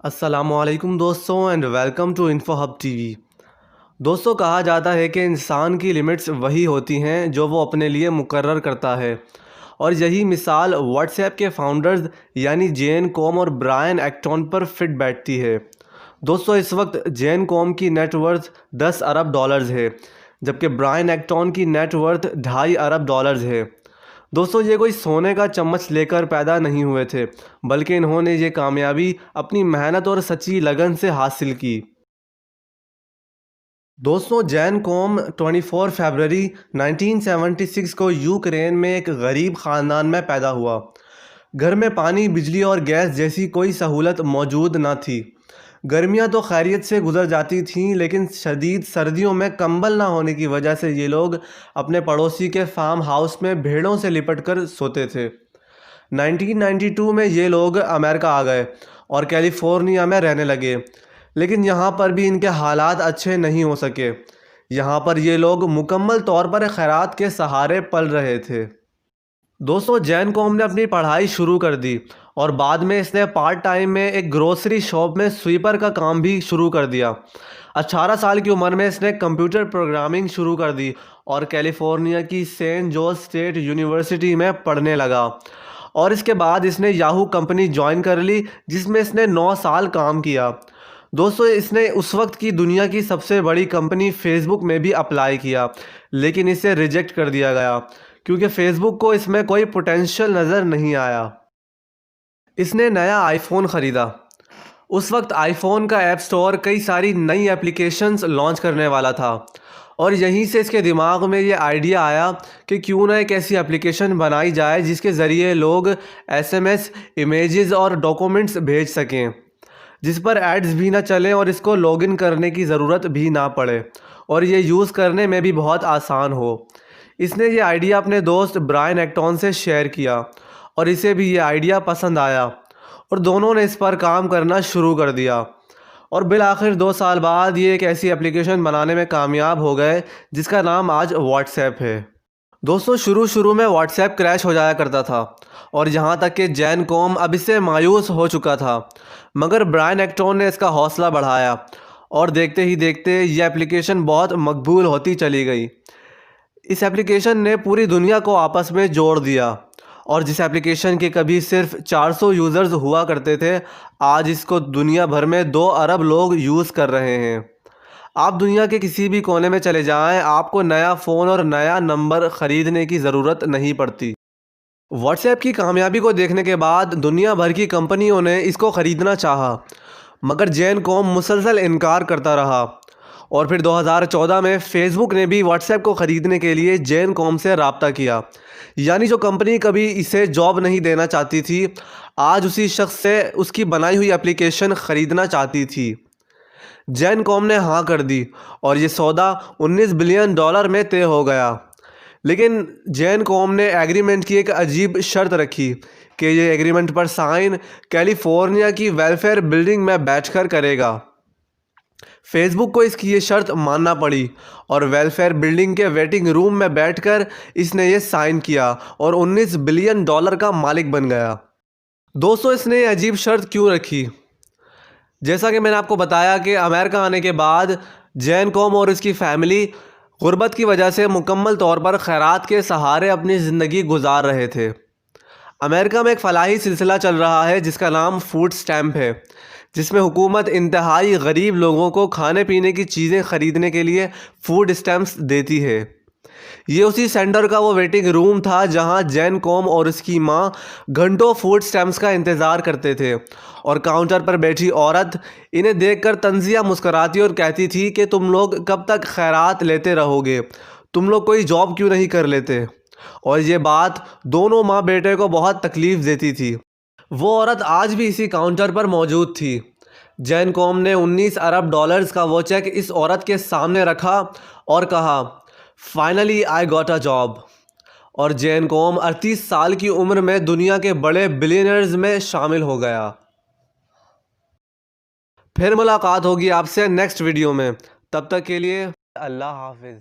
السلام علیکم دوستوں and welcome to info hub T V. دوستوں، کہا جاتا ہے کہ انسان کی لمٹس وہی ہوتی ہیں جو وہ اپنے لیے مقرر کرتا ہے، اور یہی مثال واٹس ایپ کے فاؤنڈرز یعنی جین کوم اور برائن ایکٹون پر فٹ بیٹھتی ہے۔ دوستوں، اس وقت جین کوم کی نیٹ ورتھ $10 ارب ہے، جبکہ برائن ایکٹون کی نیٹ ورتھ $2.5 ارب ہے۔ دوستوں، یہ کوئی سونے کا چمچ لے کر پیدا نہیں ہوئے تھے، بلکہ انہوں نے یہ کامیابی اپنی محنت اور سچی لگن سے حاصل کی۔ دوستوں، جین کوم 24 فروری 1976 کو یوکرین میں ایک غریب خاندان میں پیدا ہوا۔ گھر میں پانی، بجلی اور گیس جیسی کوئی سہولت موجود نہ تھی۔ گرمیاں تو خیریت سے گزر جاتی تھیں، لیکن شدید سردیوں میں کمبل نہ ہونے کی وجہ سے یہ لوگ اپنے پڑوسی کے فارم ہاؤس میں بھیڑوں سے لپٹ کر سوتے تھے۔ 1992 میں یہ لوگ امریکہ آ گئے اور کیلیفورنیا میں رہنے لگے، لیکن یہاں پر بھی ان کے حالات اچھے نہیں ہو سکے۔ یہاں پر یہ لوگ مکمل طور پر خیرات کے سہارے پل رہے تھے۔ دوستوں، جین کوم نے اپنی پڑھائی شروع کر دی اور بعد میں اس نے پارٹ ٹائم میں ایک گروسری شاپ میں سویپر کا کام بھی شروع کر دیا۔ 18 سال کی عمر میں اس نے کمپیوٹر پروگرامنگ شروع کر دی اور کیلیفورنیا کی سین جوز اسٹیٹ یونیورسٹی میں پڑھنے لگا، اور اس کے بعد اس نے یاہو کمپنی جوائن کر لی، جس میں اس نے 9 سال کام کیا۔ دوستوں، اس نے اس وقت کی دنیا کی سب سے بڑی کمپنی فیس بک میں بھی اپلائی کیا، لیکن اسے ریجیکٹ کر دیا گیا کیونکہ فیس بک کو اس میں کوئی پوٹینشیل نظر نہیں آیا۔ اس نے نیا آئی فون خریدا۔ اس وقت آئی فون کا ایپ سٹور کئی ساری نئی اپلیکیشنز لانچ کرنے والا تھا، اور یہیں سے اس کے دماغ میں یہ آئیڈیا آیا کہ کیوں نہ ایک ایسی اپلیکیشن بنائی جائے جس کے ذریعے لوگ SMS، امیجز اور ڈاکومنٹس بھیج سکیں، جس پر ایڈز بھی نہ چلیں اور اس کو لاگ ان کرنے کی ضرورت بھی نہ پڑے، اور یہ یوز کرنے میں بھی بہت آسان ہو۔ اس نے یہ آئیڈیا اپنے دوست برائن ایکٹون سے شیئر کیا، اور اسے بھی یہ آئیڈیا پسند آیا، اور دونوں نے اس پر کام کرنا شروع کر دیا، اور بالآخر 2 سال بعد یہ ایک ایسی اپلیکیشن بنانے میں کامیاب ہو گئے جس کا نام آج واٹس ایپ ہے۔ دوستوں، شروع میں واٹس ایپ کریش ہو جایا کرتا تھا، اور یہاں تک کہ جین کوم اب اس سے مایوس ہو چکا تھا، مگر برائن ایکٹون نے اس کا حوصلہ بڑھایا، اور دیکھتے ہی دیکھتے یہ اپلیکیشن بہت مقبول ہوتی چلی گئی۔ اس اپلیکیشن نے پوری دنیا کو آپس میں جوڑ دیا، اور جس اپلیکیشن کے کبھی صرف 400 یوزرز ہوا کرتے تھے، آج اس کو دنیا بھر میں 2 ارب لوگ یوز کر رہے ہیں۔ آپ دنیا کے کسی بھی کونے میں چلے جائیں، آپ کو نیا فون اور نیا نمبر خریدنے کی ضرورت نہیں پڑتی۔ واٹس ایپ کی کامیابی کو دیکھنے کے بعد دنیا بھر کی کمپنیوں نے اس کو خریدنا چاہا، مگر جین کوم مسلسل انکار کرتا رہا، اور پھر 2014 میں فیس بک نے بھی واٹس ایپ کو خریدنے کے لیے جین کوم سے رابطہ کیا۔ یعنی جو کمپنی کبھی اسے جاب نہیں دینا چاہتی تھی، آج اسی شخص سے اس کی بنائی ہوئی اپلیکیشن خریدنا چاہتی تھی۔ جین کوم نے ہاں کر دی، اور یہ سودا $19 بلین میں طے ہو گیا۔ لیکن جین کوم نے ایگریمنٹ کی ایک عجیب شرط رکھی کہ یہ ایگریمنٹ پر سائن کیلیفورنیا کی ویلفیئر بلڈنگ میں بیٹھ کر کرے گا۔ فیس بک کو اس کی یہ شرط ماننا پڑی، اور ویلفیئر بلڈنگ کے ویٹنگ روم میں بیٹھ کر اس نے یہ سائن کیا اور $19 بلین کا مالک بن گیا۔ دوستوں، اس نے یہ عجیب شرط کیوں رکھی؟ جیسا کہ میں نے آپ کو بتایا کہ امریکہ آنے کے بعد جین کوم اور اس کی فیملی غربت کی وجہ سے مکمل طور پر خیرات کے سہارے اپنی زندگی گزار رہے تھے۔ امریکہ میں ایک فلاحی سلسلہ چل رہا ہے جس کا نام فوڈ سٹیمپ ہے، جس میں حکومت انتہائی غریب لوگوں کو کھانے پینے کی چیزیں خریدنے کے لیے فوڈ سٹیمپس دیتی ہے۔ یہ اسی سینٹر کا وہ ویٹنگ روم تھا جہاں جین کوم اور اس کی ماں گھنٹوں فوڈ سٹیمپس کا انتظار کرتے تھے، اور کاؤنٹر پر بیٹھی عورت انہیں دیکھ کر طنزیہ مسکراتی اور کہتی تھی کہ تم لوگ کب تک خیرات لیتے رہو گے، تم لوگ کوئی جاب کیوں نہیں کر لیتے؟ اور یہ بات دونوں ماں بیٹے کو بہت تکلیف دیتی تھی۔ وہ عورت آج بھی اسی کاؤنٹر پر موجود تھی۔ جین کوم نے $19 ارب کا وہ چیک اس عورت کے سامنے رکھا اور کہا، "finally I got a job", اور جین کوم 38 سال کی عمر میں دنیا کے بڑے بلینئرز میں شامل ہو گیا۔ پھر ملاقات ہوگی آپ سے نیکسٹ ویڈیو میں، تب تک کے لیے اللہ حافظ۔